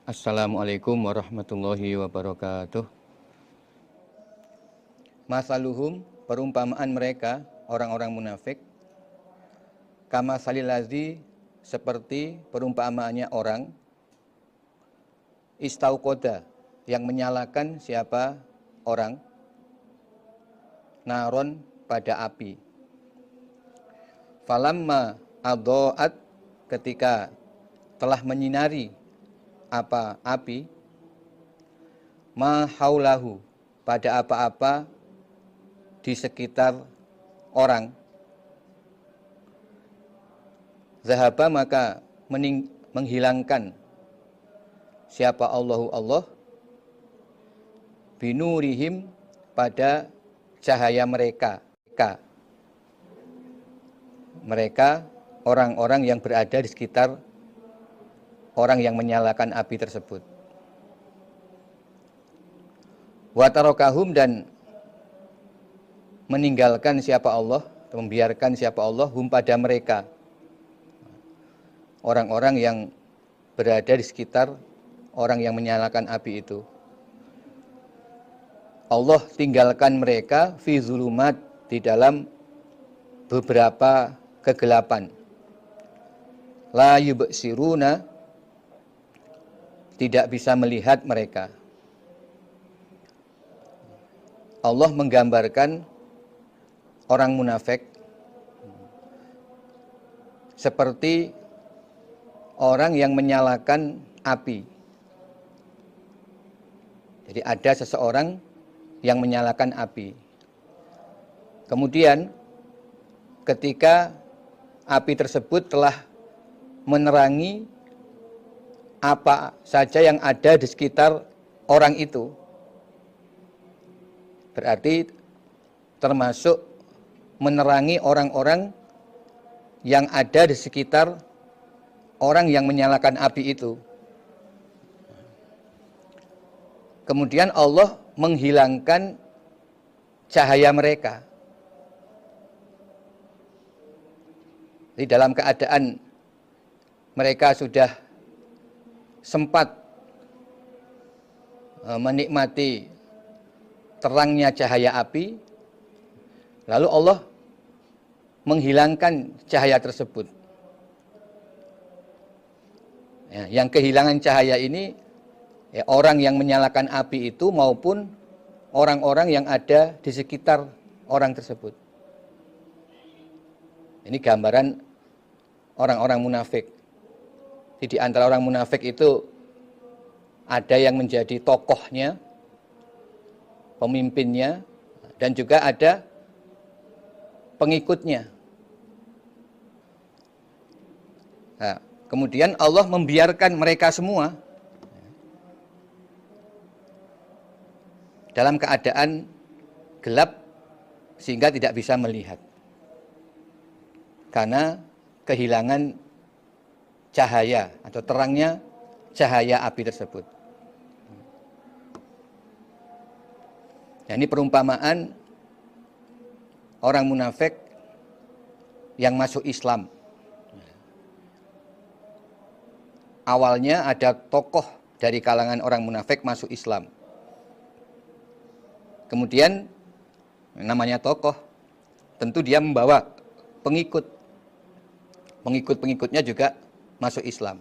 Assalamualaikum warahmatullahi wabarakatuh. Masaluhum, perumpamaan mereka, orang-orang munafik, kama salilazi, seperti perumpamaannya orang, istauqoda, yang menyalakan siapa orang, naron, pada api. Falamma adho'at, ketika telah menyinari apa api, ma haulahu, pada apa-apa di sekitar orang, zahaba, maka menghilangkan siapa Allah binurihim, pada cahaya mereka. Mereka orang-orang yang berada di sekitar orang yang menyalakan api tersebut. Watarokahum, dan meninggalkan siapa Allah, membiarkan siapa Allah, hum, pada mereka, orang-orang yang berada di sekitar orang yang menyalakan api itu. Allah tinggalkan mereka fi zulumat, di dalam beberapa kegelapan. La yubsiruna, tidak bisa melihat mereka. Allah menggambarkan orang munafik seperti orang yang menyalakan api. Jadi ada seseorang yang menyalakan api. Kemudian ketika api tersebut telah menerangi apa saja yang ada di sekitar orang itu, berarti termasuk menerangi orang-orang yang ada di sekitar orang yang menyalakan api itu. Kemudian Allah menghilangkan cahaya mereka. Di dalam keadaan mereka sudah sempat menikmati terangnya cahaya api, lalu Allah menghilangkan cahaya tersebut. Ya, yang kehilangan cahaya ini ya, orang yang menyalakan api itu maupun orang-orang yang ada di sekitar orang tersebut. Ini gambaran orang-orang munafik. Di antara orang munafik itu ada yang menjadi tokohnya, pemimpinnya, dan juga ada pengikutnya. Nah, kemudian Allah membiarkan mereka semua dalam keadaan gelap sehingga tidak bisa melihat karena kehilangan cahaya atau terangnya cahaya api tersebut. Nah, ini perumpamaan orang munafik yang masuk Islam. Awalnya ada tokoh dari kalangan orang munafik masuk Islam. Kemudian namanya tokoh, tentu dia membawa pengikut. Pengikut-pengikutnya juga masuk Islam.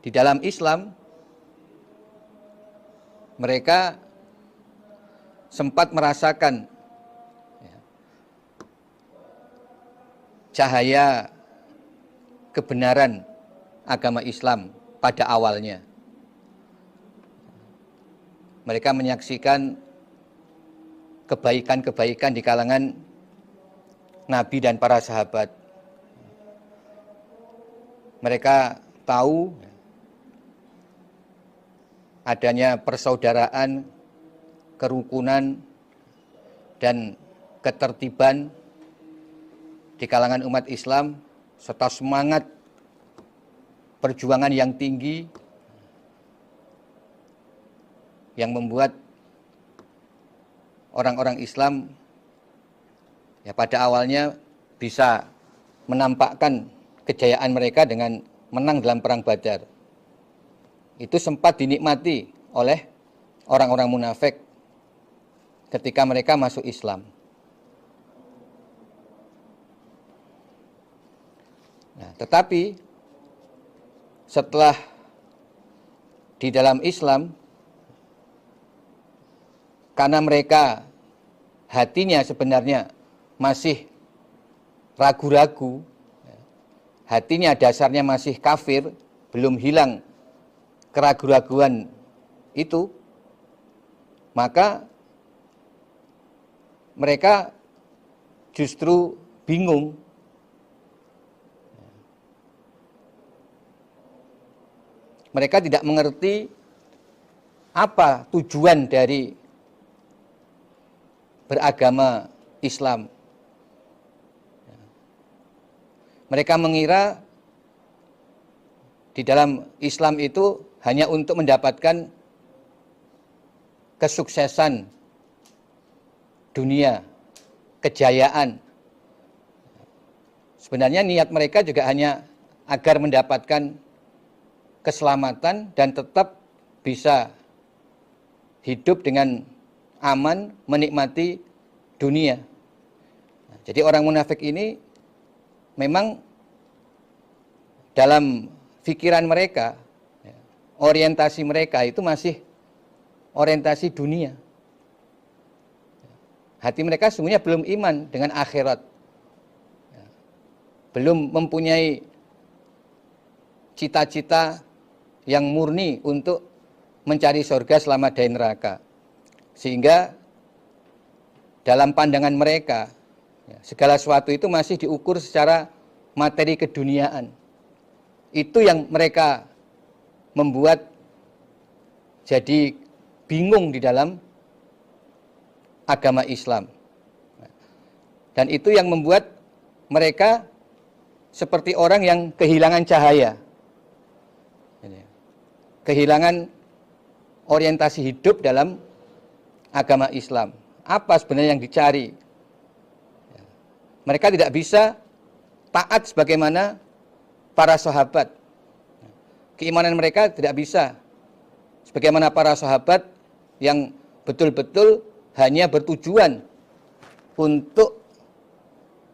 Di dalam Islam mereka sempat merasakan cahaya kebenaran agama Islam pada awalnya. Mereka menyaksikan kebaikan-kebaikan di kalangan Nabi dan para sahabat. Mereka tahu adanya persaudaraan, kerukunan, dan ketertiban di kalangan umat Islam, serta semangat perjuangan yang tinggi yang membuat orang-orang Islam ya pada awalnya bisa menampakkan kejayaan mereka dengan menang dalam perang Badar. Itu sempat dinikmati oleh orang-orang munafik ketika mereka masuk Islam. Nah, tetapi setelah di dalam Islam, karena mereka hatinya sebenarnya masih ragu-ragu, hatinya dasarnya masih kafir, belum hilang keraguan-raguan itu, maka mereka justru bingung. Mereka tidak mengerti apa tujuan dari beragama Islam. Mereka mengira di dalam Islam itu hanya untuk mendapatkan kesuksesan dunia, kejayaan. Sebenarnya niat mereka juga hanya agar mendapatkan keselamatan dan tetap bisa hidup dengan aman, menikmati dunia. Jadi orang munafik ini memang dalam pikiran mereka, orientasi mereka itu masih orientasi dunia. Hati mereka semuanya belum iman dengan akhirat. Belum mempunyai cita-cita yang murni untuk mencari surga selamat dari neraka. Sehingga dalam pandangan mereka, segala sesuatu itu masih diukur secara materi keduniaan. Itu yang mereka membuat jadi bingung di dalam agama Islam. Dan itu yang membuat mereka seperti orang yang kehilangan cahaya. Kehilangan orientasi hidup dalam agama Islam. Apa sebenarnya yang dicari? Mereka tidak bisa taat sebagaimana para sahabat. Keimanan mereka tidak bisa sebagaimana para sahabat yang betul-betul hanya bertujuan untuk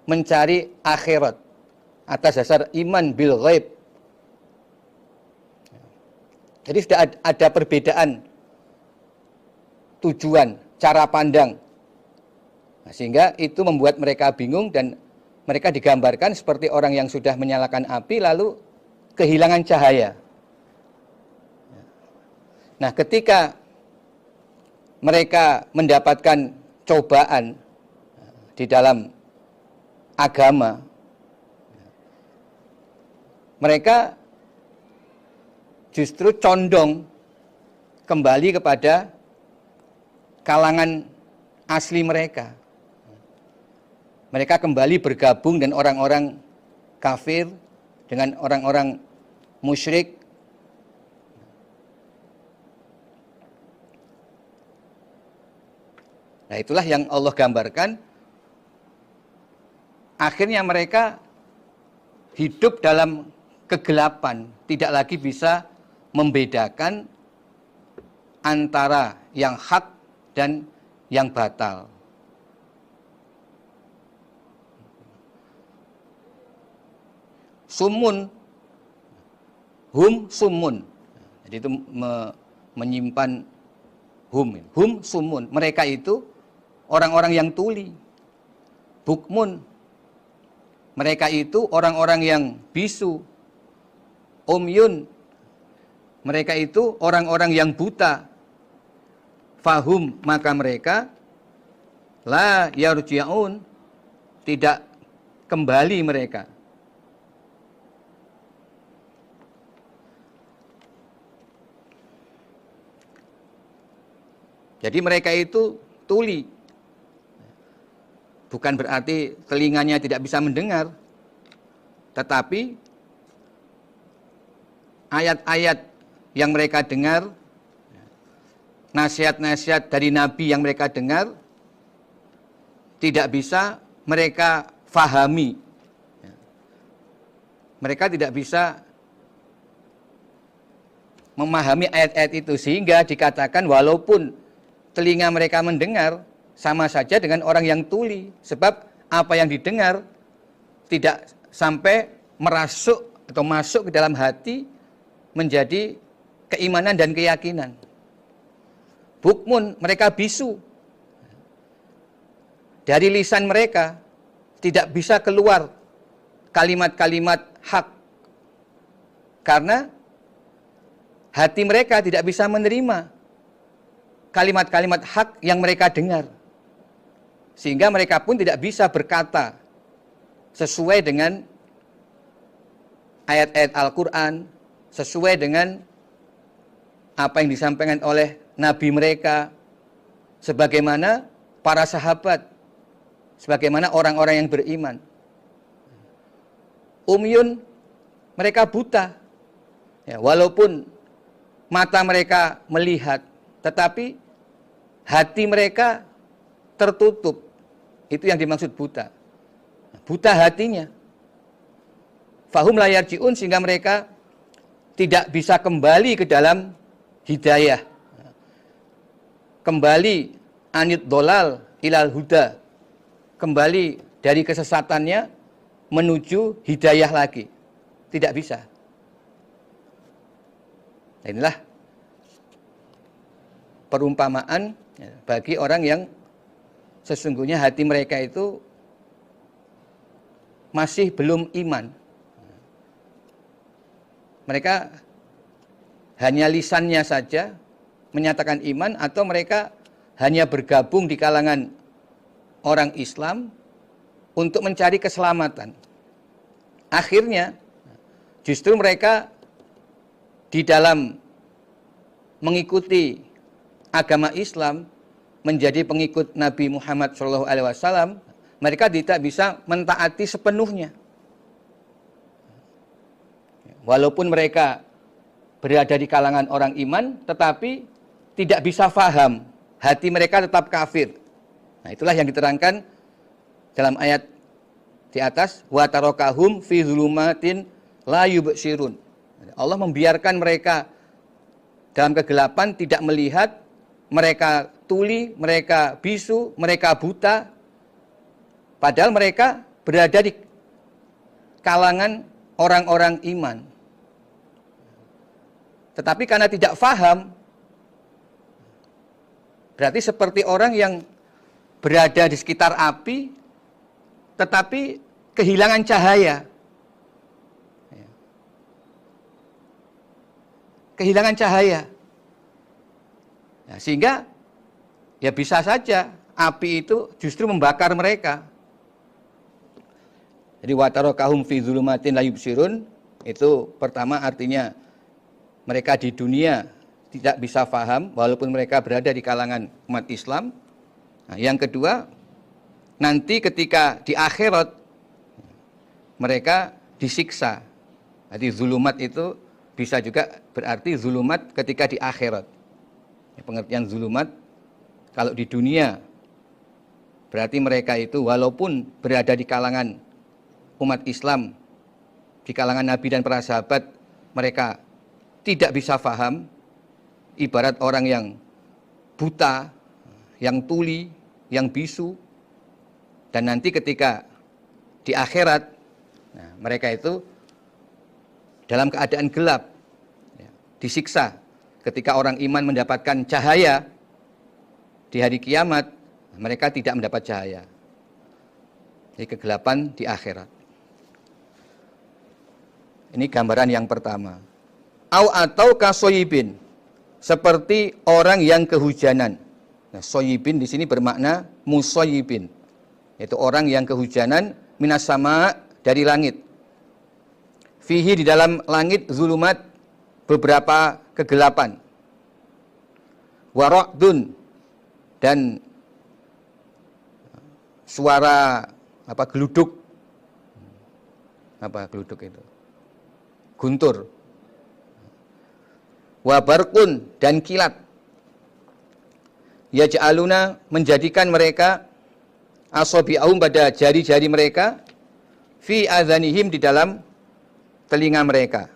mencari akhirat atas dasar iman bil ghaib. Jadi sudah ada perbedaan tujuan, cara pandang. Nah, sehingga itu membuat mereka bingung dan mereka digambarkan seperti orang yang sudah menyalakan api lalu kehilangan cahaya. Nah, ketika mereka mendapatkan cobaan di dalam agama, mereka justru condong kembali kepada kalangan asli mereka. Mereka kembali bergabung dengan orang-orang kafir, dengan orang-orang musyrik. Nah, itulah yang Allah gambarkan. Akhirnya mereka hidup dalam kegelapan, tidak lagi bisa membedakan antara yang hak dan yang batal. Sumun, hum sumun. Jadi itu menyimpan hum sumun. Mereka itu orang-orang yang tuli. Bukmun, mereka itu orang-orang yang bisu. Umyun, mereka itu orang-orang yang buta. Fahum, maka mereka la yarji'un, tidak kembali mereka. Jadi mereka itu tuli. Bukan berarti telinganya tidak bisa mendengar, tetapi ayat-ayat yang mereka dengar, nasihat-nasihat dari Nabi yang mereka dengar, tidak bisa mereka fahami. Mereka tidak bisa memahami ayat-ayat itu, sehingga dikatakan walaupun telinga mereka mendengar sama saja dengan orang yang tuli, sebab apa yang didengar tidak sampai merasuk atau masuk ke dalam hati menjadi keimanan dan keyakinan. Bukmun, mereka bisu. Dari lisan mereka tidak bisa keluar kalimat-kalimat hak. Karena hati mereka tidak bisa menerima kalimat-kalimat hak yang mereka dengar. Sehingga mereka pun tidak bisa berkata sesuai dengan ayat-ayat Al-Quran, sesuai dengan apa yang disampaikan oleh Nabi mereka, sebagaimana para sahabat, sebagaimana orang-orang yang beriman. Umyun, mereka buta. Ya, walaupun mata mereka melihat, tetapi hati mereka tertutup. Itu yang dimaksud buta. Buta hatinya. Fahum la yarji'un, sehingga mereka tidak bisa kembali ke dalam hidayah. Kembali anit dolal ilal huda. Kembali dari kesesatannya menuju hidayah lagi. Tidak bisa. Nah, inilah perumpamaan bagi orang yang sesungguhnya hati mereka itu masih belum iman. Mereka hanya lisannya saja menyatakan iman, atau mereka hanya bergabung di kalangan orang Islam untuk mencari keselamatan. Akhirnya justru mereka di dalam mengikuti agama Islam, menjadi pengikut Nabi Muhammad SAW, mereka tidak bisa mentaati sepenuhnya. Walaupun mereka berada di kalangan orang iman, tetapi tidak bisa faham, hati mereka tetap kafir. Nah, itulah yang diterangkan dalam ayat di atas, wa tarakahum fi dzulumatin la yubsirun. Allah membiarkan mereka dalam kegelapan, tidak melihat, mereka tuli, mereka bisu, mereka buta, padahal mereka berada di kalangan orang-orang iman. Tetapi karena tidak faham, berarti seperti orang yang berada di sekitar api, tetapi kehilangan cahaya. Kehilangan cahaya. Nah, sehingga ya bisa saja api itu justru membakar mereka. Jadi watarakahum fi dzulumatin la yubsirun, itu pertama artinya mereka di dunia tidak bisa faham walaupun mereka berada di kalangan umat Islam. Nah, yang kedua, nanti ketika di akhirat mereka disiksa. Jadi zulumat itu bisa juga berarti zulumat ketika di akhirat. Pengertian zulumat kalau di dunia berarti mereka itu walaupun berada di kalangan umat Islam, di kalangan Nabi dan para sahabat, mereka tidak bisa faham, ibarat orang yang buta, yang tuli, yang bisu. Dan nanti ketika di akhirat, nah, mereka itu dalam keadaan gelap, ya, disiksa. Ketika orang iman mendapatkan cahaya di hari kiamat, mereka tidak mendapat cahaya. Jadi kegelapan di akhirat. Ini gambaran yang pertama. Atau kasoyibin, seperti orang yang kehujanan. Nah, soyibin di sini bermakna musoyibin, yaitu orang yang kehujanan minas sama, dari langit. Fihi, di dalam langit, zulumat, beberapa kegelapan. Warodun, dan suara geluduk. Apa geluduk itu? Guntur. Wabarkun, dan kilat. Yaj'aluna, menjadikan mereka asabi'ahum, pada jari-jari mereka, fi adhanihim, di dalam telinga mereka.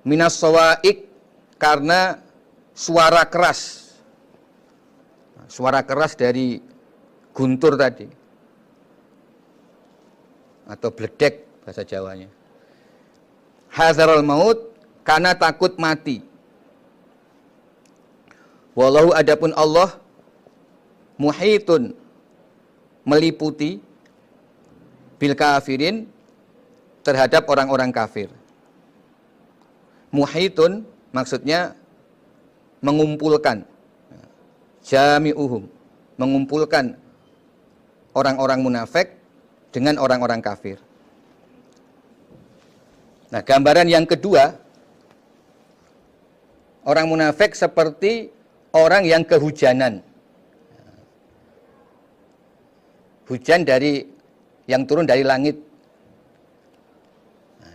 minas sawaik, karena suara keras. Suara keras dari guntur tadi. Atau bledek bahasa Jawanya. Hadzarul maut, karena takut mati. Wallahu, adapun Allah muhitun, meliputi bil kafirin, terhadap orang-orang kafir. Muhitun maksudnya mengumpulkan, jami'uhum, mengumpulkan orang-orang munafik dengan orang-orang kafir. Nah, gambaran yang kedua, orang munafik seperti orang yang kehujanan. Hujan yang turun dari langit.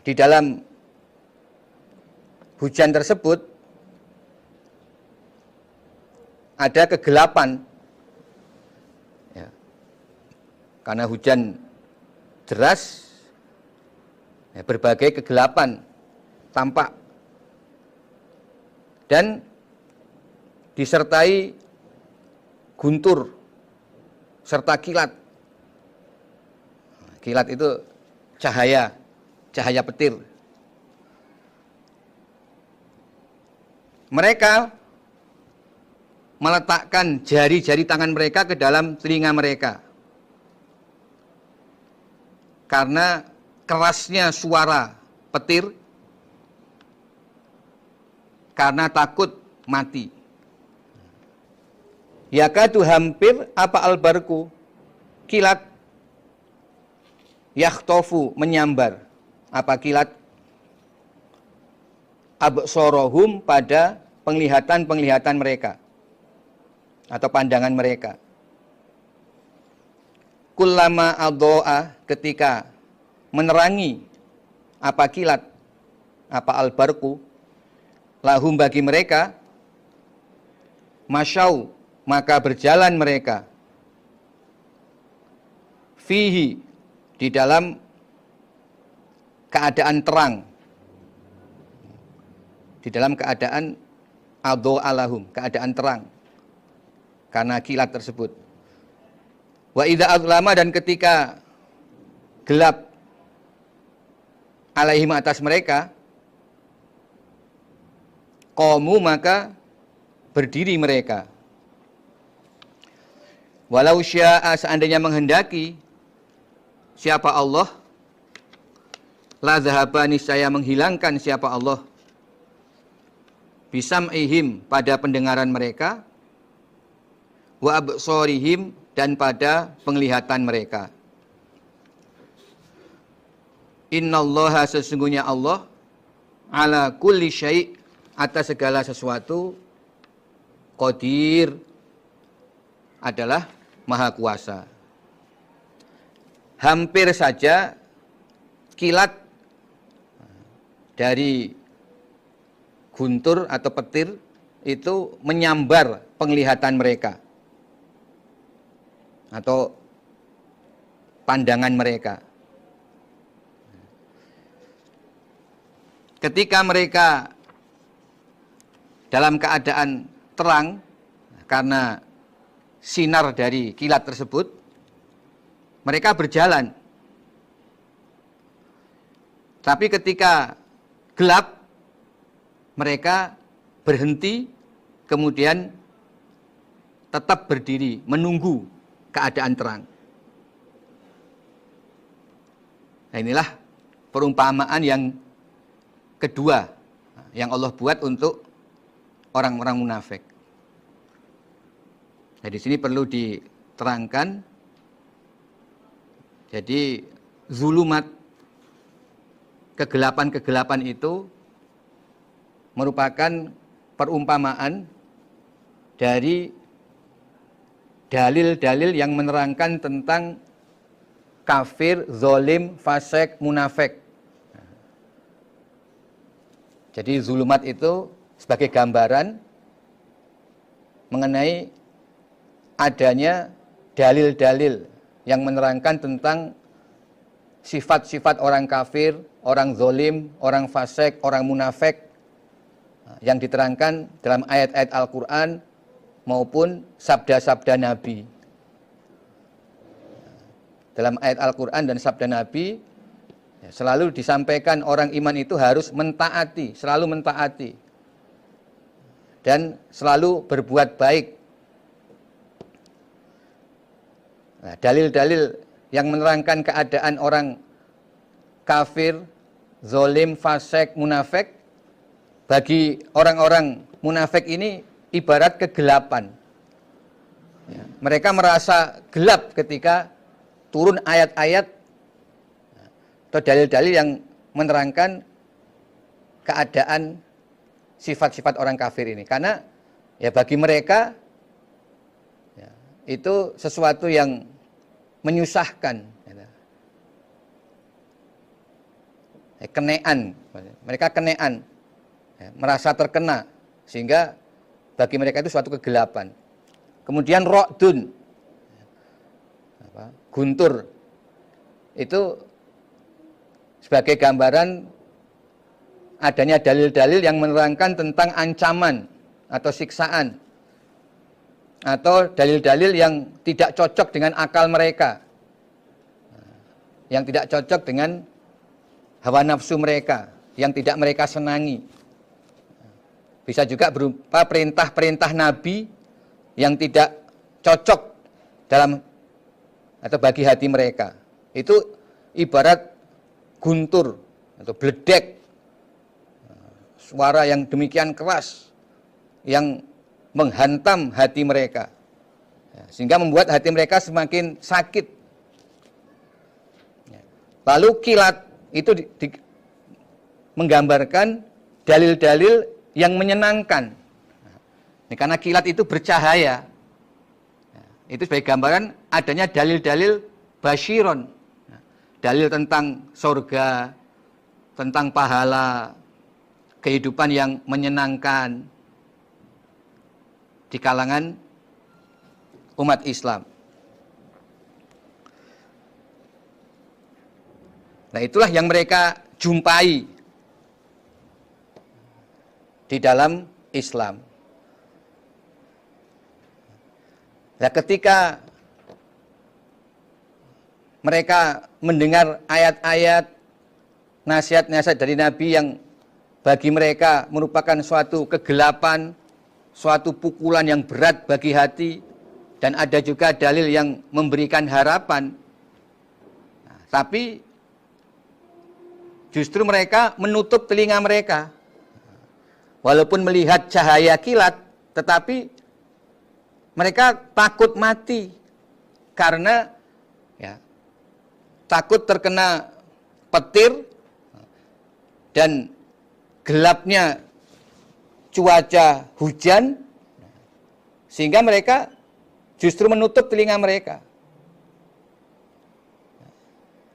Di dalam hujan tersebut ada kegelapan. Ya. Karena hujan deras, ya, berbagai kegelapan tampak. Dan disertai guntur serta kilat. Kilat itu cahaya petir. Mereka meletakkan jari-jari tangan mereka ke dalam telinga mereka. Karena kerasnya suara petir, karena takut mati. Yakadu, hampir, apa albarku, kilat, yakhtofu, menyambar, apa kilat, absorohum, pada penglihatan mereka atau pandangan mereka. Kullama adho'a, ketika menerangi, apa kilat, apa albarku, lahum, bagi mereka, masyau, maka berjalan mereka, fihi, di dalam keadaan terang, di dalam keadaan adho'a lahum, keadaan terang, karena kilat tersebut. Wa idza azlama, dan ketika gelap, alaihim, atas mereka, qamu, maka berdiri mereka. Walau sya'a, seandainya menghendaki siapa Allah, la zahaba, niscaya menghilangkan siapa Allah, bisam'ihim, pada pendengaran mereka, wa absorihim, dan pada penglihatan mereka. Innallaha, sesungguhnya Allah, ala kulli syai', atas segala sesuatu, qadir, adalah maha kuasa. Hampir saja kilat dari guntur atau petir itu menyambar penglihatan mereka atau pandangan mereka. Ketika mereka dalam keadaan terang karena sinar dari kilat tersebut, mereka berjalan. Tapi ketika gelap, mereka berhenti, kemudian tetap berdiri, menunggu keadaan terang. Nah, inilah perumpamaan yang kedua yang Allah buat untuk orang-orang munafik. Nah, di sini perlu diterangkan. Jadi zulumat, kegelapan-kegelapan itu merupakan perumpamaan dari dalil-dalil yang menerangkan tentang kafir, zalim, fasik, munafik. Jadi zulumat itu sebagai gambaran mengenai adanya dalil-dalil yang menerangkan tentang sifat-sifat orang kafir, orang zalim, orang fasik, orang munafik yang diterangkan dalam ayat-ayat Al-Quran maupun sabda-sabda Nabi. Dalam ayat Al-Quran dan sabda Nabi selalu disampaikan orang iman itu harus mentaati, selalu mentaati dan selalu berbuat baik. Nah, dalil-dalil yang menerangkan keadaan orang kafir, zolim, fasik, munafik, bagi orang-orang munafik ini ibarat kegelapan. Ya, mereka merasa gelap ketika turun ayat-ayat atau dalil-dalil yang menerangkan keadaan sifat-sifat orang kafir ini. Karena ya bagi mereka ya, itu sesuatu yang menyusahkan. Ya, kenean. Mereka kenean. Ya, merasa terkena. Sehingga bagi mereka itu suatu kegelapan. Kemudian ra'dun. Guntur. Itu sebagai gambaran adanya dalil-dalil yang menerangkan tentang ancaman atau siksaan. Atau dalil-dalil yang tidak cocok dengan akal mereka. Yang tidak cocok dengan hawa nafsu mereka. Yang tidak mereka senangi. Bisa juga berupa perintah-perintah Nabi yang tidak cocok dalam atau bagi hati mereka. Itu ibarat guntur atau bledek. Suara yang demikian keras yang menghantam hati mereka. Sehingga membuat hati mereka semakin sakit. Lalu kilat itu menggambarkan dalil-dalil yang menyenangkan. Karena kilat itu bercahaya. Itu sebagai gambaran adanya dalil-dalil basyiron. Dalil tentang surga, tentang pahala, kehidupan yang menyenangkan di kalangan umat Islam. Nah, itulah yang mereka jumpai di dalam Islam. Nah, ketika mereka mendengar ayat-ayat nasihat-nasihat dari Nabi yang bagi mereka merupakan suatu kegelapan, suatu pukulan yang berat bagi hati, dan ada juga dalil yang memberikan harapan. Nah, tapi justru mereka menutup telinga mereka. Walaupun melihat cahaya kilat, tetapi mereka takut mati karena ya, takut terkena petir dan gelapnya cuaca hujan, sehingga mereka justru menutup telinga mereka.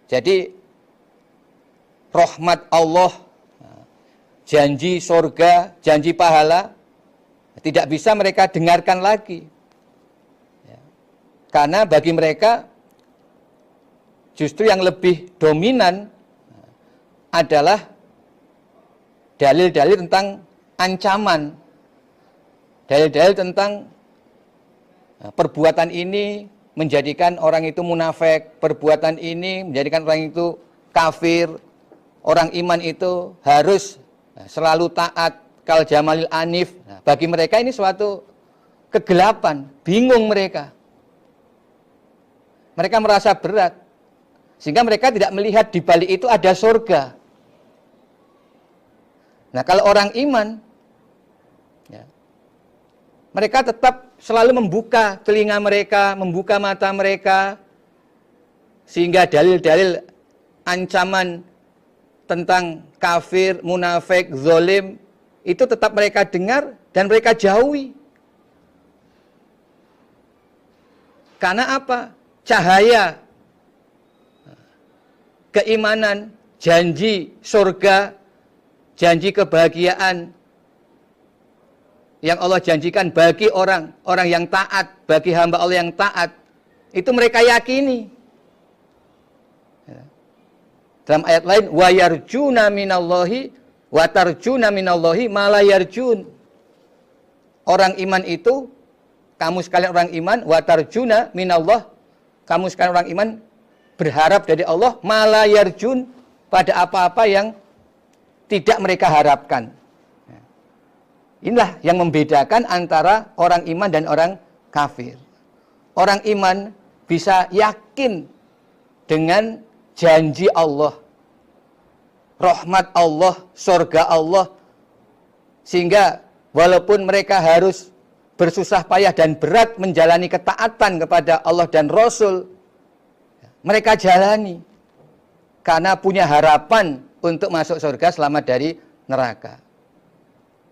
Jadi rahmat Allah, janji surga, janji pahala tidak bisa mereka dengarkan lagi. Karena bagi mereka justru yang lebih dominan adalah dalil-dalil tentang ancaman, dalil-dalil tentang perbuatan ini menjadikan orang itu munafik, perbuatan ini menjadikan orang itu kafir, orang iman itu harus selalu taat, kal jamalil anif. Nah, bagi mereka ini suatu kegelapan, bingung mereka. Mereka merasa berat, sehingga mereka tidak melihat di balik itu ada surga. Nah, kalau orang iman, ya, mereka tetap selalu membuka telinga mereka, membuka mata mereka, sehingga dalil-dalil ancaman tentang kafir, munafik, zolim, itu tetap mereka dengar dan mereka jauhi. Karena apa? Cahaya keimanan, janji surga, janji kebahagiaan yang Allah janjikan bagi orang yang taat, bagi hamba Allah yang taat, itu mereka yakini. Dalam ayat lain, wa yarjuna minallahi Wa tarjuna minallahi ma la yarjun. Orang iman itu, kamu sekalian orang iman, wa tarjuna minallah, kamu sekalian orang iman berharap dari Allah, ma la yarjun, pada apa-apa yang tidak mereka harapkan. Inilah yang membedakan antara orang iman dan orang kafir. Orang iman bisa yakin dengan janji Allah, rahmat Allah, surga Allah, sehingga walaupun mereka harus bersusah payah dan berat menjalani ketaatan kepada Allah dan Rasul, mereka jalani karena punya harapan untuk masuk surga, selamat dari neraka.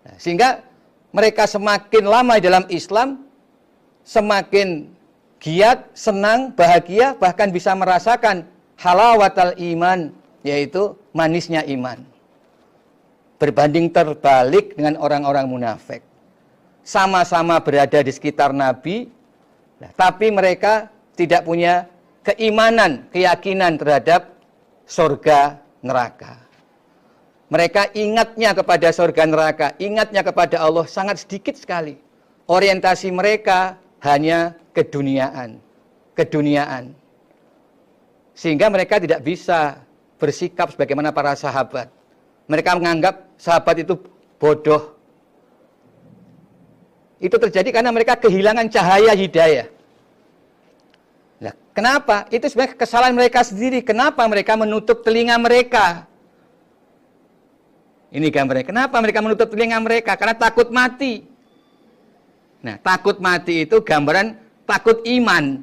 Nah, sehingga mereka semakin lama dalam Islam, semakin giat, senang, bahagia, bahkan bisa merasakan halawatal iman, yaitu manisnya iman. Berbanding terbalik dengan orang-orang munafik. Sama-sama berada di sekitar Nabi, tapi mereka tidak punya keimanan, keyakinan terhadap surga neraka. Mereka ingatnya kepada surga neraka, ingatnya kepada Allah sangat sedikit sekali. Orientasi mereka hanya keduniaan. Sehingga mereka tidak bisa bersikap sebagaimana para sahabat. Mereka menganggap sahabat itu bodoh. Itu terjadi karena mereka kehilangan cahaya hidayah. Nah, kenapa? Itu sebenarnya kesalahan mereka sendiri. Kenapa mereka menutup telinga mereka? Ini gambarnya. Kenapa mereka menutup telinga mereka? Karena takut mati. Nah, takut mati itu gambaran takut iman.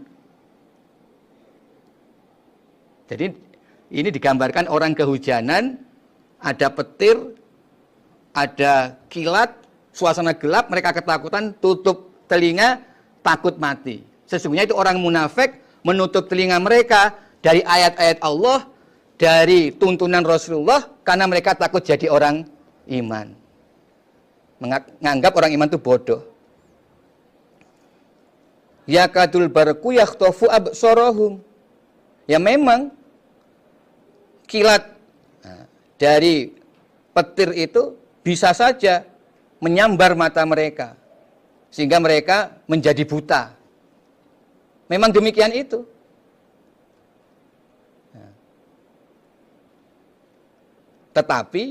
Jadi ini digambarkan orang kehujanan, ada petir, ada kilat, suasana gelap, mereka ketakutan, tutup telinga, takut mati. Sesungguhnya itu orang munafik menutup telinga mereka dari ayat-ayat Allah, dari tuntunan Rasulullah, karena mereka takut jadi orang iman. Menganggap orang iman itu bodoh. Yakadul barqu yakhtafu absarahum. Ya memang kilat dari petir itu bisa saja menyambar mata mereka sehingga mereka menjadi buta. Memang demikian itu. Tetapi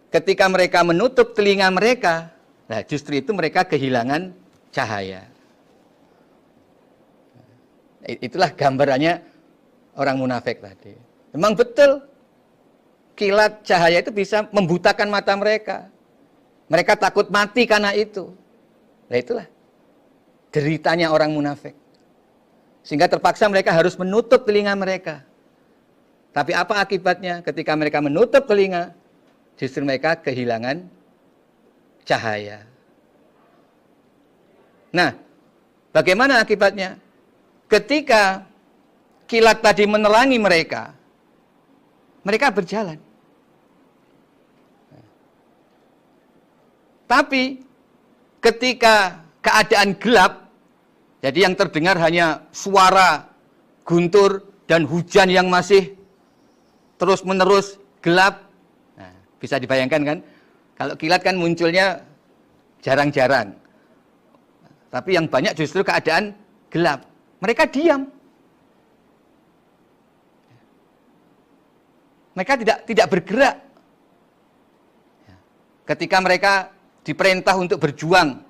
ketika mereka menutup telinga mereka, nah justru itu mereka kehilangan cahaya. Itulah gambarannya orang munafik tadi. Memang betul, kilat cahaya itu bisa membutakan mata mereka. Mereka takut mati karena itu. Nah itulah deritanya orang munafik. Sehingga terpaksa mereka harus menutup telinga mereka. Tapi apa akibatnya ketika mereka menutup telinga? Justru mereka kehilangan cahaya. Nah, bagaimana akibatnya? Ketika kilat tadi menerangi mereka, mereka berjalan. Tapi ketika keadaan gelap, jadi yang terdengar hanya suara guntur dan hujan yang masih terus-menerus gelap. Nah, bisa dibayangkan kan? Kalau kilat kan munculnya jarang-jarang. Tapi yang banyak justru keadaan gelap. Mereka diam. Mereka tidak bergerak. Ketika mereka diperintah untuk berjuang.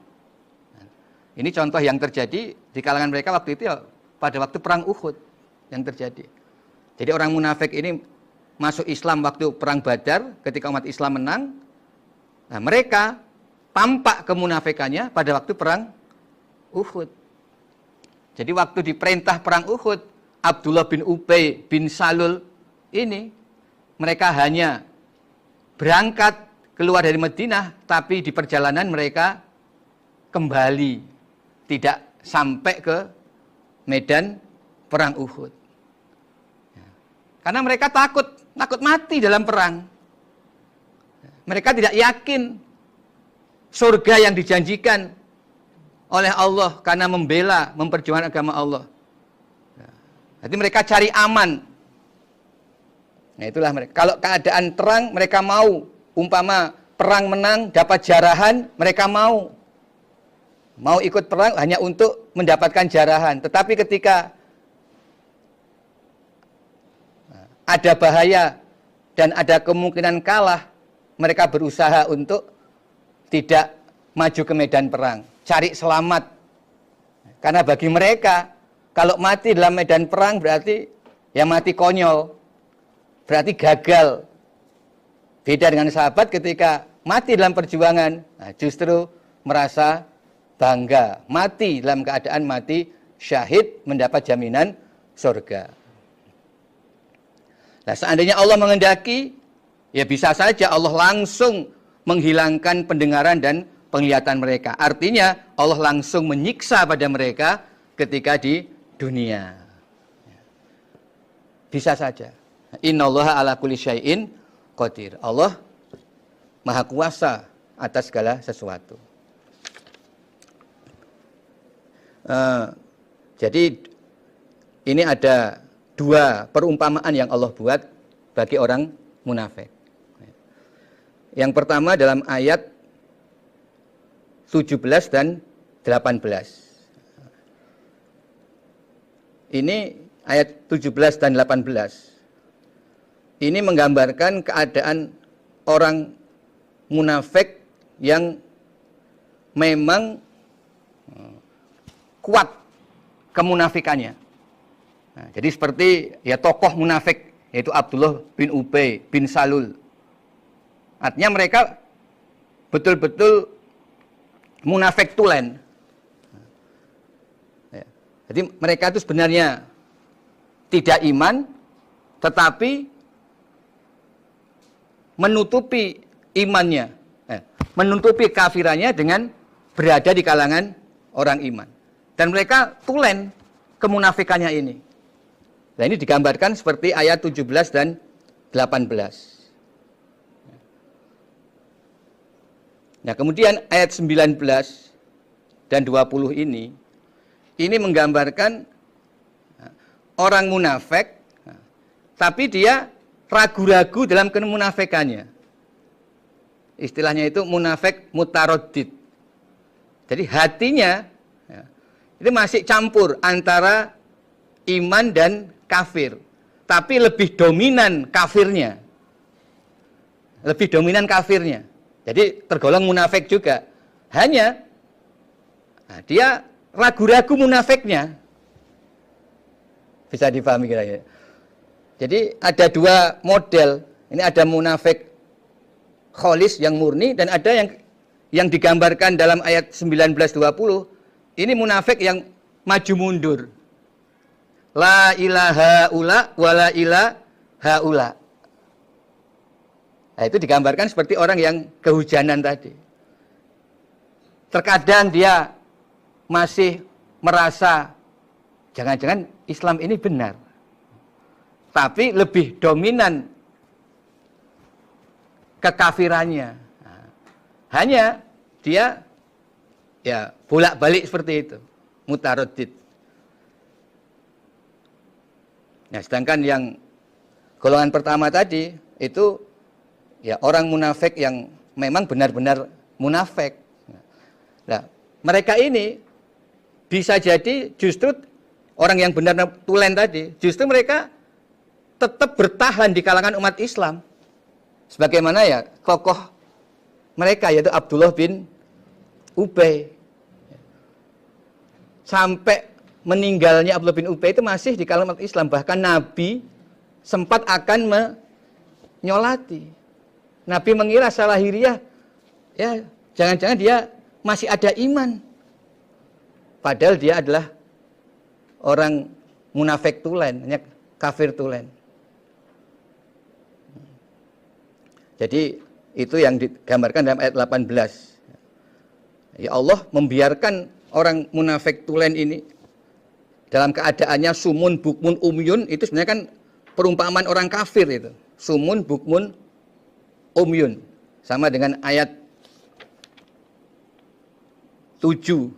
Ini contoh yang terjadi di kalangan mereka waktu itu ya, pada waktu perang Uhud yang terjadi. Jadi orang munafik ini masuk Islam waktu perang Badar, ketika umat Islam menang. Nah, mereka tampak kemunafikannya pada waktu perang Uhud. Jadi waktu diperintah perang Uhud, Abdullah bin Ubay bin Salul ini, mereka hanya berangkat keluar dari Madinah, tapi di perjalanan mereka kembali, tidak sampai ke medan perang Uhud. Karena mereka takut mati dalam perang. Mereka tidak yakin surga yang dijanjikan oleh Allah karena membela, memperjuangkan agama Allah. Jadi mereka cari aman. Nah, itulah mereka. Kalau keadaan terang, mereka mau. Umpama perang menang, dapat jarahan, mereka mau. Mau ikut perang hanya untuk mendapatkan jarahan. Tetapi ketika ada bahaya dan ada kemungkinan kalah, mereka berusaha untuk tidak maju ke medan perang, cari selamat. Karena bagi mereka, kalau mati dalam medan perang berarti ya mati konyol, berarti gagal. Beda dengan sahabat ketika mati dalam perjuangan, nah justru merasa bangga, mati dalam keadaan mati syahid, mendapat jaminan surga. Nah, seandainya Allah mengendaki, ya bisa saja Allah langsung menghilangkan pendengaran dan penglihatan mereka. Artinya Allah langsung menyiksa pada mereka ketika di dunia. Bisa saja. Innallaha ala kulli syai'in qadir. Allah Maha Kuasa atas segala sesuatu. Jadi ini ada dua perumpamaan yang Allah buat bagi orang munafik. Yang pertama dalam ayat 17 dan 18. Ini ayat 17 dan 18. Ini menggambarkan keadaan orang munafik yang memang kuat kemunafikannya. Nah, jadi seperti ya tokoh munafik yaitu Abdullah bin Ubay bin Salul. Artinya mereka betul-betul munafik tulen. Ya. Jadi mereka itu sebenarnya tidak iman, tetapi menutupi imannya, menutupi kafirannya dengan berada di kalangan orang iman. Dan mereka tulen kemunafikannya ini. Nah, ini digambarkan seperti ayat 17 dan 18. Nah, kemudian ayat 19 dan 20 ini menggambarkan orang munafik, tapi dia ragu-ragu dalam kemunafikannya. Istilahnya itu munafik mutaraddid. Jadi hatinya itu masih campur antara iman dan kafir, tapi lebih dominan kafirnya. Lebih dominan kafirnya. Jadi tergolong munafik juga. Hanya dia ragu-ragu munafiknya. Bisa dipahami kira-kira. Jadi ada dua model. Ini ada munafik kholis yang murni dan ada yang digambarkan dalam ayat 19-20. Ini munafik yang maju mundur. La ilaha ula wa la ilaha ula. Nah, itu digambarkan seperti orang yang kehujanan tadi. Terkadang dia masih merasa jangan-jangan Islam ini benar. Tapi lebih dominan kekafirannya. Nah, hanya dia ya bolak-balik seperti itu, mutaraddid. Nah, sedangkan yang golongan pertama tadi itu ya orang munafik yang memang benar-benar munafik. Nah, mereka ini bisa jadi justru orang yang benar tulen tadi, justru mereka tetap bertahan di kalangan umat Islam. Sebagaimana ya tokoh mereka yaitu Abdullah bin Ubay. Sampai meninggalnya Abdullah bin Ubay itu masih di kalangan umat Islam. Bahkan Nabi sempat akan menyolati. Nabi mengira secara lahiriah, ya jangan-jangan dia masih ada iman. Padahal dia adalah orang munafik tulen, kafir tulen. Jadi itu yang digambarkan dalam ayat 18. Ya Allah membiarkan orang munafik tulen ini dalam keadaannya sumun, bukmun, umyun, itu sebenarnya kan perumpamaan orang kafir itu. Sumun, bukmun, umyun. Sama dengan ayat 7.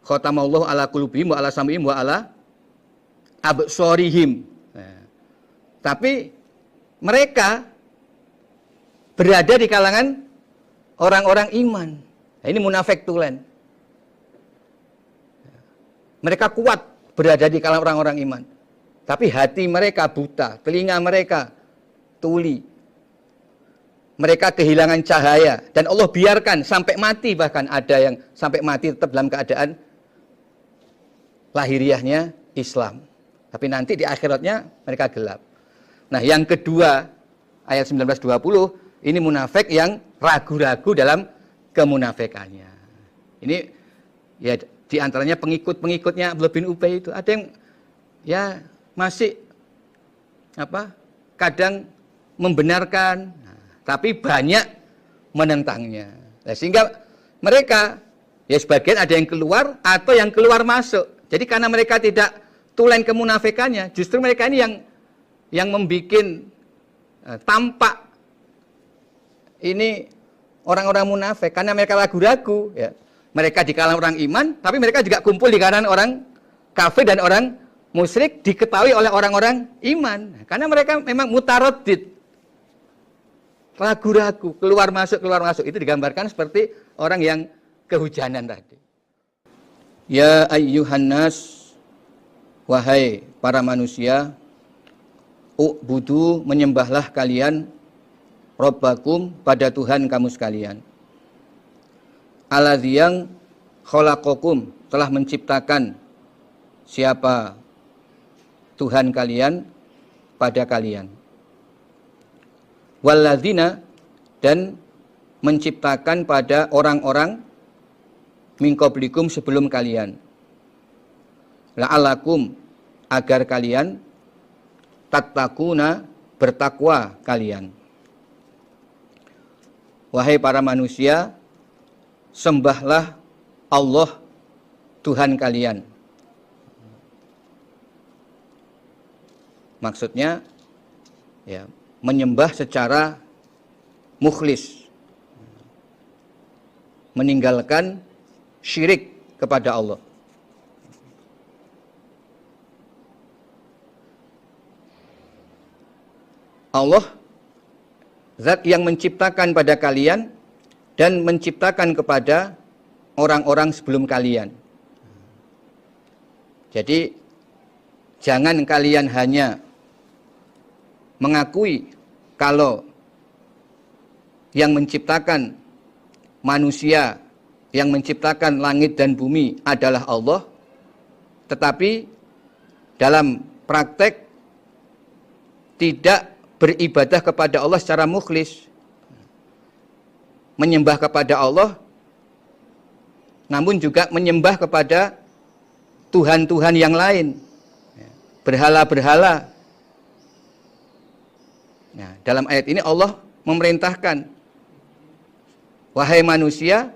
Khatamallahu ala qulubihim wa ala sam'ihim wa ala absorihim. Nah, Tapi mereka berada di kalangan orang-orang iman. Nah, ini munafik tulen. Mereka kuat berada di kalangan orang-orang iman. Tapi hati mereka buta, telinga mereka tuli. Mereka kehilangan cahaya. Dan Allah biarkan sampai mati, bahkan ada yang sampai mati tetap dalam keadaan lahiriahnya Islam. Tapi nanti di akhiratnya mereka gelap. Nah, yang kedua, ayat 19-20, ini munafik yang ragu-ragu dalam kemunafikannya. Ini ya di antaranya pengikut-pengikutnya Abdullah bin Ubay itu. Ada yang ya masih kadang membenarkan, tapi banyak menentangnya. Nah, sehingga mereka ya sebagian ada yang keluar atau yang keluar masuk. Jadi karena mereka tidak tulen kemunafikannya, justru mereka ini yang membuat tampak ini orang-orang munafik karena mereka ragu-ragu ya. Mereka di kalangan orang iman, tapi mereka juga kumpul di kalangan orang kafir dan orang musyrik, diketahui oleh orang-orang iman. Karena mereka memang mutaraddid, ragu-ragu, keluar masuk. Itu digambarkan seperti orang yang kehujanan tadi. Ya ayyuhan nas, wahai para manusia, u'budu, menyembahlah kalian Rabbakum, pada Tuhan kamu sekalian. Alladzi yang khalaqakum, telah menciptakan siapa Tuhan kalian pada kalian. Walladzina, dan menciptakan pada orang-orang min qablikum, sebelum kalian. La'allakum, agar kalian tattaquna, bertakwa kalian. Wahai para manusia, sembahlah Allah Tuhan kalian. Maksudnya ya, menyembah secara mukhlis, meninggalkan syirik kepada Allah. Allah zat yang menciptakan pada kalian dan menciptakan kepada orang-orang sebelum kalian. Jadi jangan kalian hanya mengakui kalau yang menciptakan manusia, yang menciptakan langit dan bumi adalah Allah, tetapi dalam praktek tidak beribadah kepada Allah secara mukhlis, menyembah kepada Allah, namun juga menyembah kepada Tuhan-Tuhan yang lain, berhala-berhala. Nah, dalam ayat ini Allah memerintahkan, wahai manusia,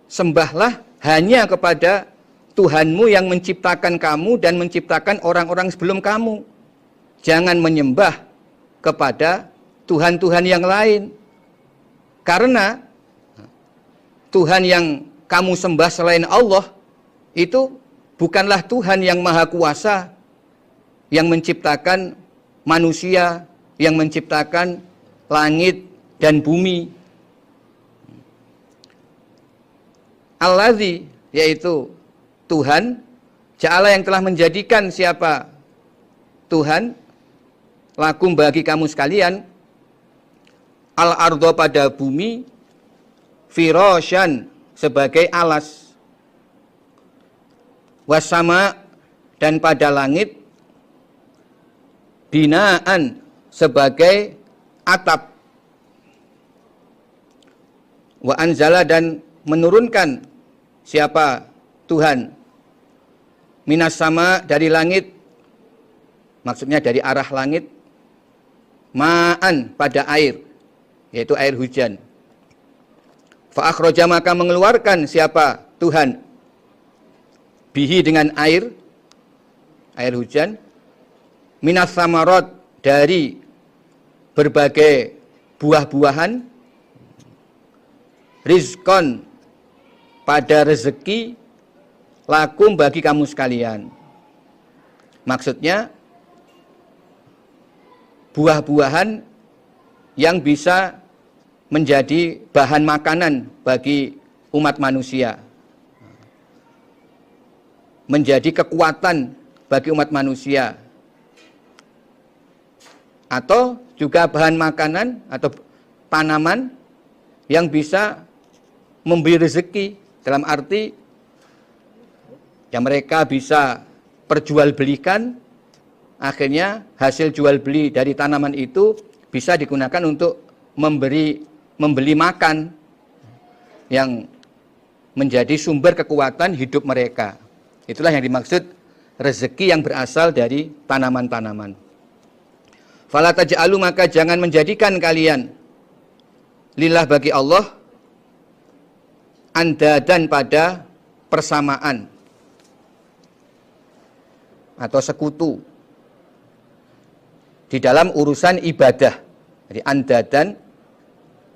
sembahlah hanya kepada Tuhanmu yang menciptakan kamu dan menciptakan orang-orang sebelum kamu. Jangan menyembah kepada Tuhan-Tuhan yang lain. Karena Tuhan yang kamu sembah selain Allah itu bukanlah Tuhan yang maha kuasa, yang menciptakan manusia, yang menciptakan langit dan bumi. Alladzi, yaitu Tuhan, ja'ala, yang telah menjadikan siapa Tuhan, lakum, bagi kamu sekalian, al-ardo, pada bumi, firasyan, sebagai alas, wasama, dan pada langit, binaan, sebagai atap, wa anzala, dan menurunkan siapa Tuhan, minas sama, dari langit, maksudnya dari arah langit, ma'an, pada air, yaitu air hujan. Fa akhraja, maka mengeluarkan siapa Tuhan, bihi, dengan air hujan, minas samarot, dari berbagai buah-buahan, rizkon, pada rezeki, lakum, bagi kamu sekalian. Maksudnya buah-buahan yang bisa menjadi bahan makanan bagi umat manusia, menjadi kekuatan bagi umat manusia, atau juga bahan makanan atau tanaman yang bisa memberi rezeki, dalam arti yang mereka bisa perjualbelikan, akhirnya hasil jual beli dari tanaman itu bisa digunakan untuk membeli makan yang menjadi sumber kekuatan hidup mereka. Itulah yang dimaksud rezeki yang berasal dari tanaman-tanaman. Fala taj'alu, maka jangan menjadikan kalian lillah bagi Allah andadan pada persamaan atau sekutu di dalam urusan ibadah. Jadi andadan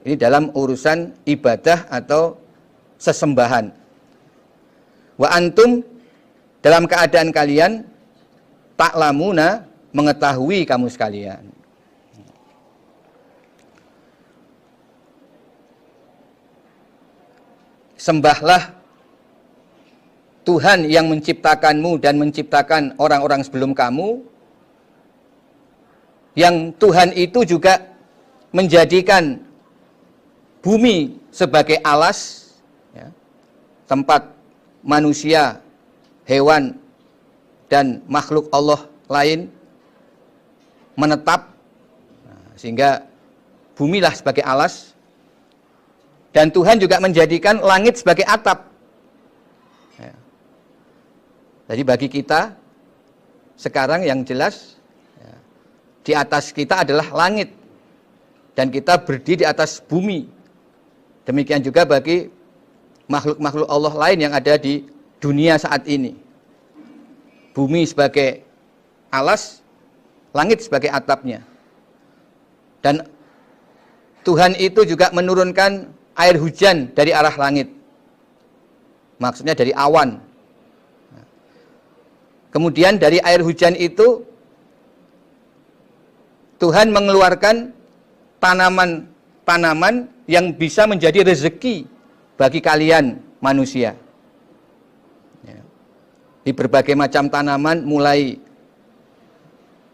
ini dalam urusan ibadah atau sesembahan. Wa antum, dalam keadaan kalian ta'lamuna, mengetahui kamu sekalian. Sembahlah Tuhan yang menciptakanmu dan menciptakan orang-orang sebelum kamu, yang Tuhan itu juga menjadikan bumi sebagai alas, ya, tempat manusia, hewan, dan makhluk Allah lain menetap, sehingga bumilah sebagai alas. Dan Tuhan juga menjadikan langit sebagai atap. Ya. Jadi bagi kita sekarang yang jelas, ya, di atas kita adalah langit dan kita berdiri di atas bumi. Demikian juga bagi makhluk-makhluk Allah lain yang ada di dunia saat ini. Bumi sebagai alas, langit sebagai atapnya. Dan Tuhan itu juga menurunkan air hujan dari arah langit. Maksudnya dari awan. Kemudian dari air hujan itu Tuhan mengeluarkan tanaman-tanaman yang bisa menjadi rezeki bagi kalian manusia. Di berbagai macam tanaman, mulai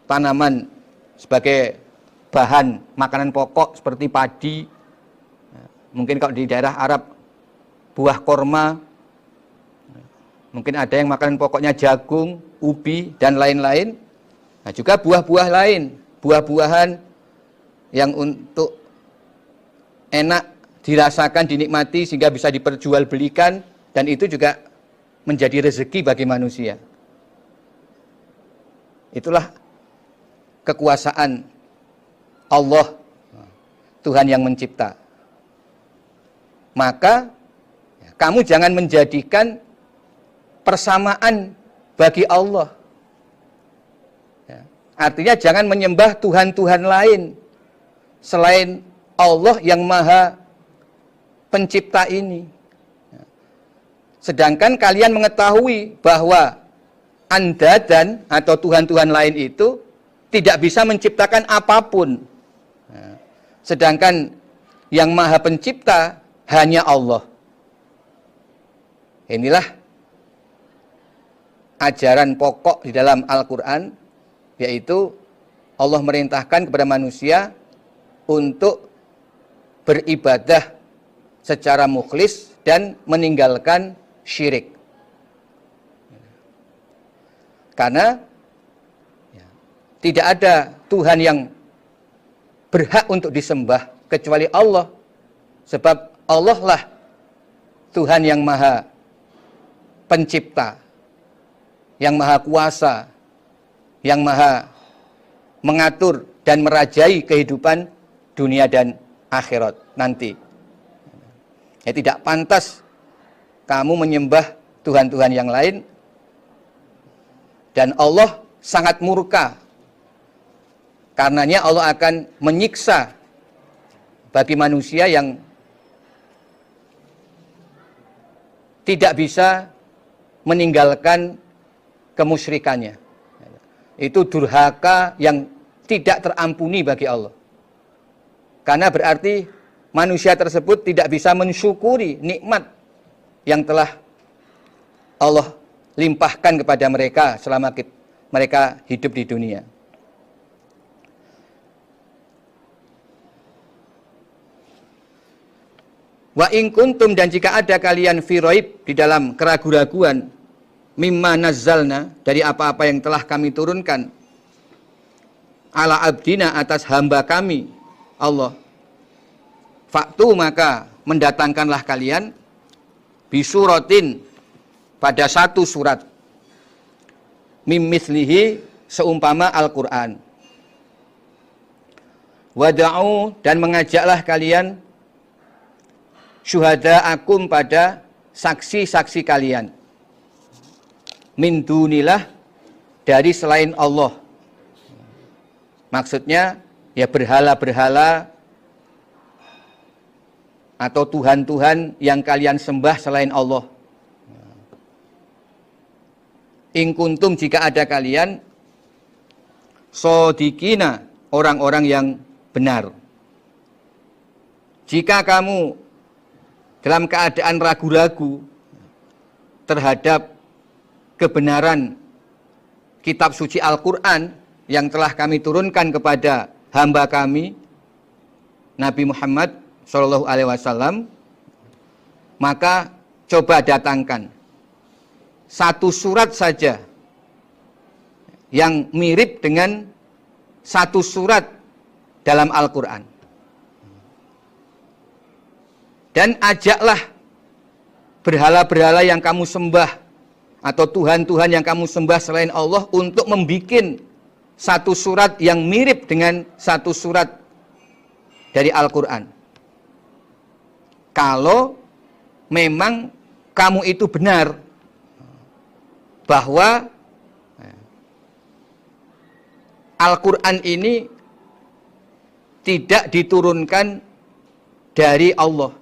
tanaman sebagai bahan makanan pokok seperti padi, mungkin kalau di daerah Arab buah korma, mungkin ada yang makanan pokoknya jagung, ubi, dan lain-lain. Nah, juga buah-buah lain, buah-buahan yang untuk enak dirasakan, dinikmati, sehingga bisa diperjualbelikan, dan itu juga menjadi rezeki bagi manusia. Itulah kekuasaan Allah, Tuhan yang mencipta. Maka kamu jangan menjadikan persamaan bagi Allah. Ya. Artinya jangan menyembah Tuhan-Tuhan lain selain Allah yang Maha Pencipta ini. Ya. Sedangkan kalian mengetahui bahwa andadan atau Tuhan-Tuhan lain itu tidak bisa menciptakan apapun. Ya. Sedangkan yang Maha Pencipta hanya Allah. Inilah ajaran pokok di dalam Al-Quran, yaitu Allah merintahkan kepada manusia untuk beribadah secara mukhlis dan meninggalkan syirik. Karena tidak ada Tuhan yang berhak untuk disembah kecuali Allah. Sebab Allah lah Tuhan yang Maha Pencipta, yang Maha Kuasa, yang Maha mengatur dan merajai kehidupan dunia dan akhirat nanti. Ya, tidak pantas kamu menyembah Tuhan-Tuhan yang lain, dan Allah sangat murka. Karenanya Allah akan menyiksa bagi manusia yang tidak bisa meninggalkan kemusyrikannya. Itu durhaka yang tidak terampuni bagi Allah. Karena berarti manusia tersebut tidak bisa mensyukuri nikmat yang telah Allah limpahkan kepada mereka selama mereka hidup di dunia. Wa in kuntum, dan jika ada kalian fi raib, di dalam keraguan-raguan, mimma nazzalna, dari apa-apa yang telah kami turunkan, ala abdina, atas hamba kami Allah, faktu, maka mendatangkanlah kalian bisuratin, pada satu surat, mimmislihi, seumpama Al-Quran. Wada'u, dan mengajaklah kalian syuhada'akum, pada saksi-saksi kalian, min dunillah, dari selain Allah. Maksudnya ya berhala-berhala atau Tuhan-Tuhan yang kalian sembah selain Allah. In kuntum, jika ada kalian sodikina, orang-orang yang benar. Jika kamu dalam keadaan ragu-ragu terhadap kebenaran kitab suci Al-Quran yang telah kami turunkan kepada hamba kami Nabi Muhammad SAW, maka coba datangkan satu surat saja yang mirip dengan satu surat dalam Al-Quran. Dan ajaklah berhala-berhala yang kamu sembah atau Tuhan-Tuhan yang kamu sembah selain Allah untuk membuat satu surat yang mirip dengan satu surat dari Al-Quran. Kalau memang kamu itu benar bahwa Al-Quran ini tidak diturunkan dari Allah,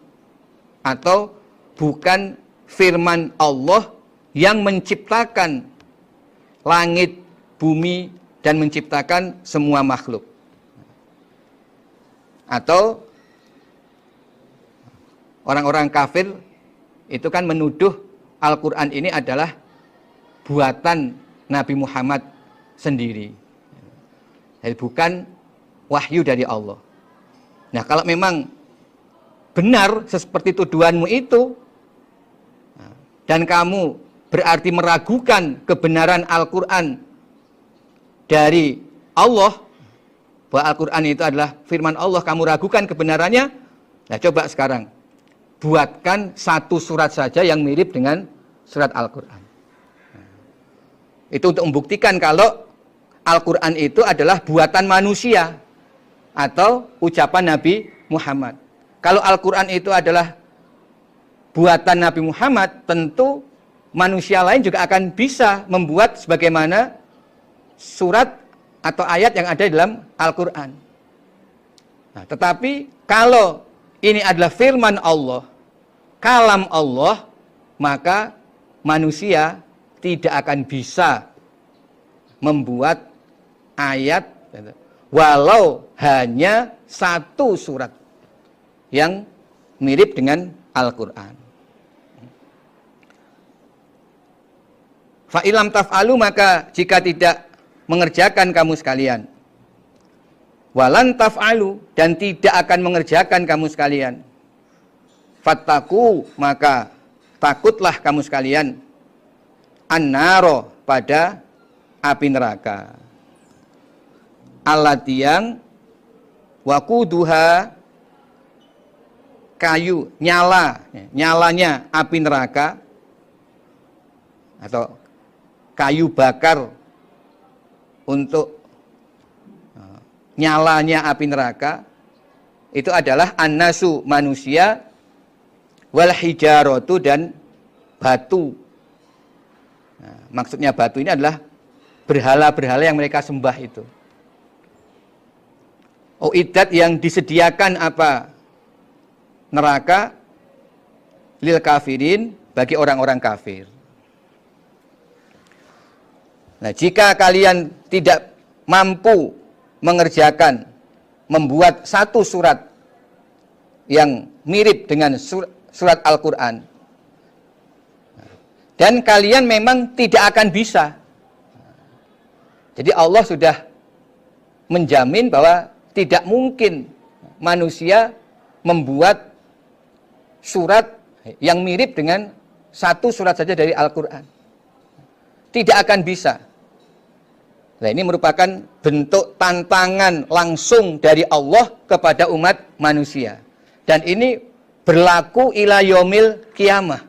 atau bukan firman Allah yang menciptakan langit, bumi, dan menciptakan semua makhluk. Atau orang-orang kafir itu kan menuduh Al-Quran ini adalah buatan Nabi Muhammad sendiri, jadi bukan wahyu dari Allah. Nah, kalau memang benar seperti tuduhanmu itu, dan kamu berarti meragukan kebenaran Al-Quran dari Allah, bahwa Al-Quran itu adalah firman Allah, kamu ragukan kebenarannya, nah coba sekarang buatkan satu surat saja yang mirip dengan surat Al-Quran. Itu untuk membuktikan kalau Al-Quran itu adalah buatan manusia atau ucapan Nabi Muhammad. Kalau Al-Quran itu adalah buatan Nabi Muhammad, tentu manusia lain juga akan bisa membuat sebagaimana surat atau ayat yang ada dalam Al-Quran. Nah, tetapi kalau ini adalah firman Allah, kalam Allah, maka manusia tidak akan bisa membuat ayat walau hanya satu surat yang mirip dengan Al-Quran. Fa'ilam taf'alu, maka jika tidak mengerjakan kamu sekalian, walan taf'alu, dan tidak akan mengerjakan kamu sekalian, fattaku, maka takutlah kamu sekalian, an-naro, pada api neraka, allati, yang waquduha, kayu, nyalanya api neraka, atau kayu bakar untuk nyalanya api neraka, itu adalah annasu, manusia, wal hijaratu, dan batu. Nah, maksudnya batu ini adalah berhala-berhala yang mereka sembah itu. Uiddat, yang disediakan apa? Neraka lil kafirin, bagi orang-orang kafir. Nah, jika kalian tidak mampu mengerjakan, membuat satu surat yang mirip dengan surat Al-Quran, dan kalian memang tidak akan bisa. Jadi Allah sudah menjamin bahwa tidak mungkin manusia membuat surat yang mirip dengan satu surat saja dari Al-Quran. Tidak akan bisa. Nah, ini merupakan bentuk tantangan langsung dari Allah kepada umat manusia. Dan ini berlaku ila yaumil qiyamah.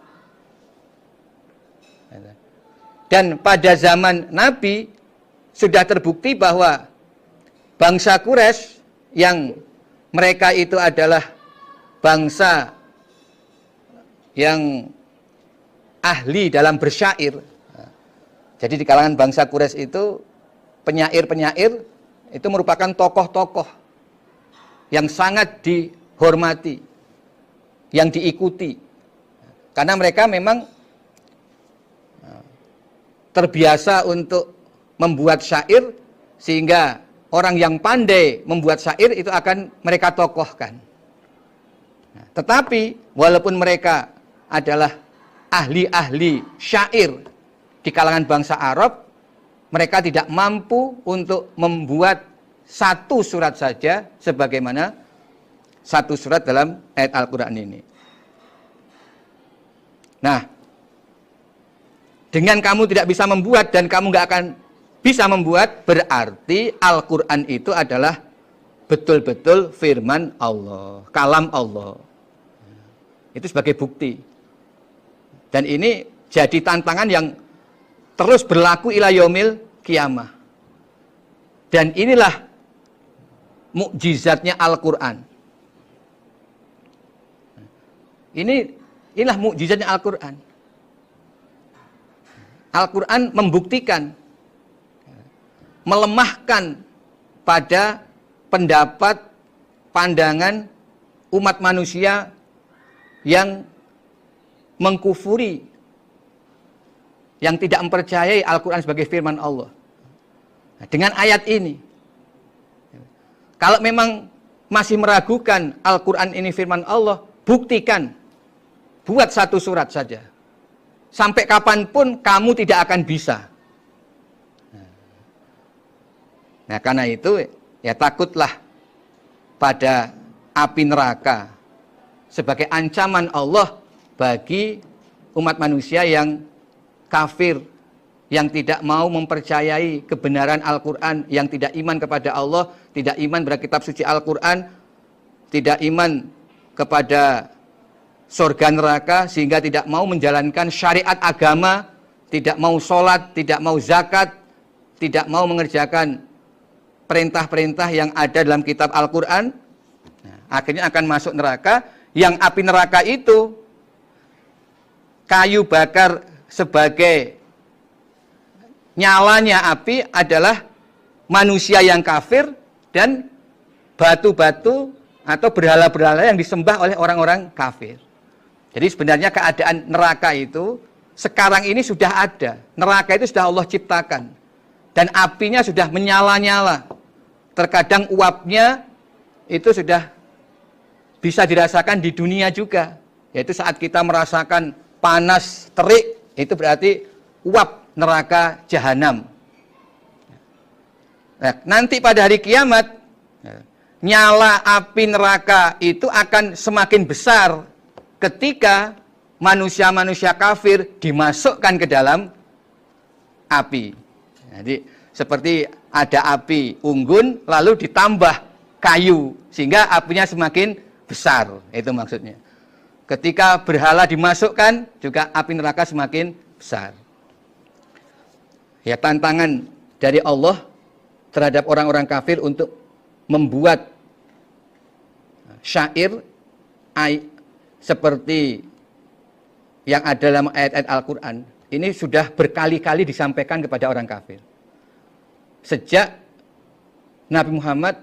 Dan pada zaman Nabi sudah terbukti bahwa bangsa Quraisy yang mereka itu adalah bangsa yang ahli dalam bersyair. Jadi di kalangan bangsa Quraisy itu penyair-penyair itu merupakan tokoh-tokoh yang sangat dihormati, yang diikuti. Karena mereka memang terbiasa untuk membuat syair, sehingga orang yang pandai membuat syair itu akan mereka tokohkan. Nah, tetapi walaupun mereka adalah ahli-ahli syair di kalangan bangsa Arab, mereka tidak mampu untuk membuat satu surat saja sebagaimana satu surat dalam ayat Al-Quran ini. Nah, dengan kamu tidak bisa membuat dan kamu nggak akan bisa membuat, berarti Al-Quran itu adalah betul-betul firman Allah, kalam Allah. Itu sebagai bukti. Dan ini jadi tantangan yang terus berlaku ila yaumil qiyamah. Dan inilah mukjizatnya Al-Quran. Inilah mukjizatnya Al-Quran. Al-Quran membuktikan, melemahkan pada pendapat, pandangan umat manusia yang mengkufuri, yang tidak mempercayai Al-Quran sebagai firman Allah. Nah, dengan ayat ini, kalau memang masih meragukan Al-Quran ini firman Allah, buktikan, buat satu surat saja. Sampai kapanpun kamu tidak akan bisa. Nah, karena itu ya takutlah pada api neraka sebagai ancaman Allah bagi umat manusia yang kafir, yang tidak mau mempercayai kebenaran Al-Quran, yang tidak iman kepada Allah, tidak iman pada kitab suci Al-Quran, tidak iman kepada surga neraka, sehingga tidak mau menjalankan syariat agama, tidak mau sholat, tidak mau zakat, tidak mau mengerjakan perintah-perintah yang ada dalam kitab Al-Quran. Nah, akhirnya akan masuk neraka, yang api neraka itu kayu bakar sebagai nyalanya api adalah manusia yang kafir dan batu-batu atau berhala-berhala yang disembah oleh orang-orang kafir. Jadi sebenarnya keadaan neraka itu sekarang ini sudah ada. Neraka itu sudah Allah ciptakan. Dan apinya sudah menyala-nyala. Terkadang uapnya itu sudah bisa dirasakan di dunia juga. Yaitu saat kita merasakan panas terik, itu berarti uap neraka jahanam. Nah, nanti pada hari kiamat, nyala api neraka itu akan semakin besar ketika manusia-manusia kafir dimasukkan ke dalam api. Jadi seperti ada api unggun lalu ditambah kayu sehingga apinya semakin besar. Itu maksudnya. Ketika berhala dimasukkan juga api neraka semakin besar. Ya, tantangan dari Allah terhadap orang-orang kafir untuk membuat syair seperti yang ada dalam ayat-ayat Al-Quran, ini sudah berkali-kali disampaikan kepada orang kafir. Sejak Nabi Muhammad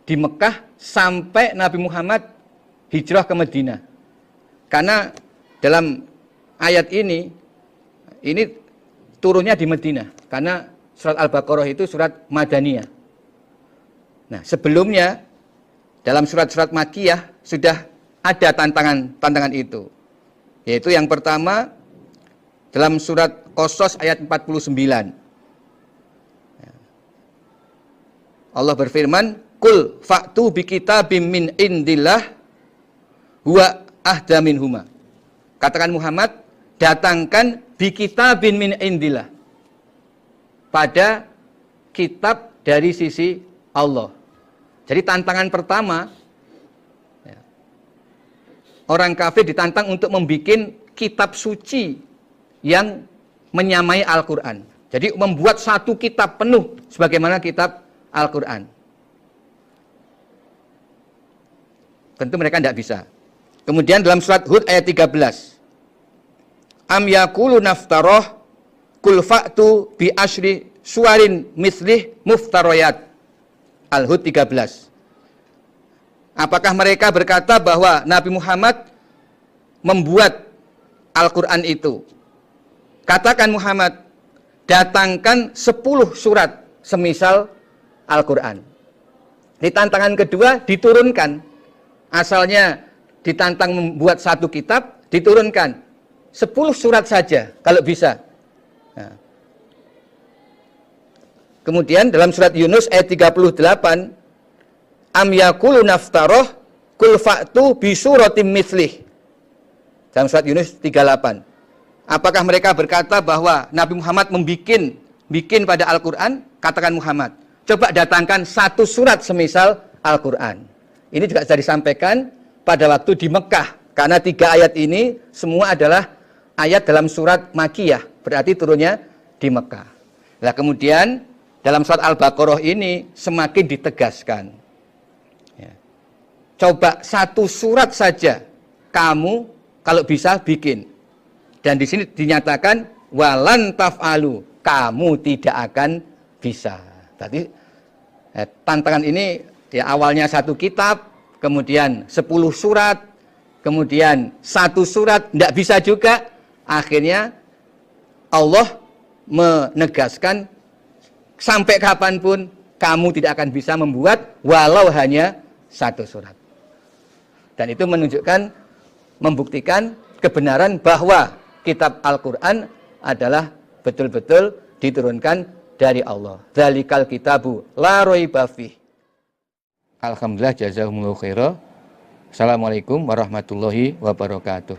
di Mekah sampai Nabi Muhammad hijrah ke Madinah. Karena dalam ayat ini turunnya di Madinah. Karena surat Al-Baqarah itu surat Madaniyah. Nah, sebelumnya dalam surat-surat Makkiyah sudah ada tantangan itu. Yaitu yang pertama dalam surat Qasas ayat 49. Allah berfirman, "Qul fa'tu bi kitabim min indillah huwa ahda minhuma." Katakan Muhammad, datangkan bi kitabin min indillah. Pada kitab dari sisi Allah. Jadi tantangan pertama, orang kafir ditantang untuk membuat kitab suci yang menyamai Al-Quran. Jadi membuat satu kitab penuh sebagaimana kitab Al-Quran. Tentu mereka tidak bisa. Kemudian dalam surat Hud ayat 13. Am yakulu naftaroh kul fa'tu bi asyri suwarin mislih muftaroyat. Al-Hud 13. Apakah mereka berkata bahwa Nabi Muhammad membuat Al-Quran itu? Katakan Muhammad, datangkan 10 surat semisal Al-Quran. Di tantangan kedua diturunkan. Asalnya ditantang membuat satu kitab, diturunkan 10 surat saja kalau bisa. Nah. Kemudian dalam surat Yunus ayat 38, am yakulu naftaroh kul fa'tu bi suratim mithlih. Dalam surat Yunus 38. Apakah mereka berkata bahwa Nabi Muhammad bikin pada Al-Quran? Katakan Muhammad, coba datangkan satu surat semisal Al-Quran. Ini juga sudah disampaikan pada waktu di Mekah. Karena 3 ayat ini semua adalah ayat dalam surat Makkiyah. Berarti turunnya di Mekah. Nah kemudian dalam surat Al-Baqarah ini semakin ditegaskan. Ya. Coba satu surat saja kamu kalau bisa bikin. Dan di sini dinyatakan walan taf'alu, kamu tidak akan bisa. Berarti tantangan ini ya awalnya satu kitab, kemudian 10 surat, kemudian satu surat tidak bisa juga. Akhirnya Allah menegaskan sampai kapanpun kamu tidak akan bisa membuat walau hanya satu surat. Dan itu menunjukkan, membuktikan kebenaran bahwa kitab Al-Quran adalah betul-betul diturunkan dari Allah. Dzalikal kitabu la raiba fih. Alhamdulillah, jazakumullahu khairan. Assalamualaikum warahmatullahi wabarakatuh.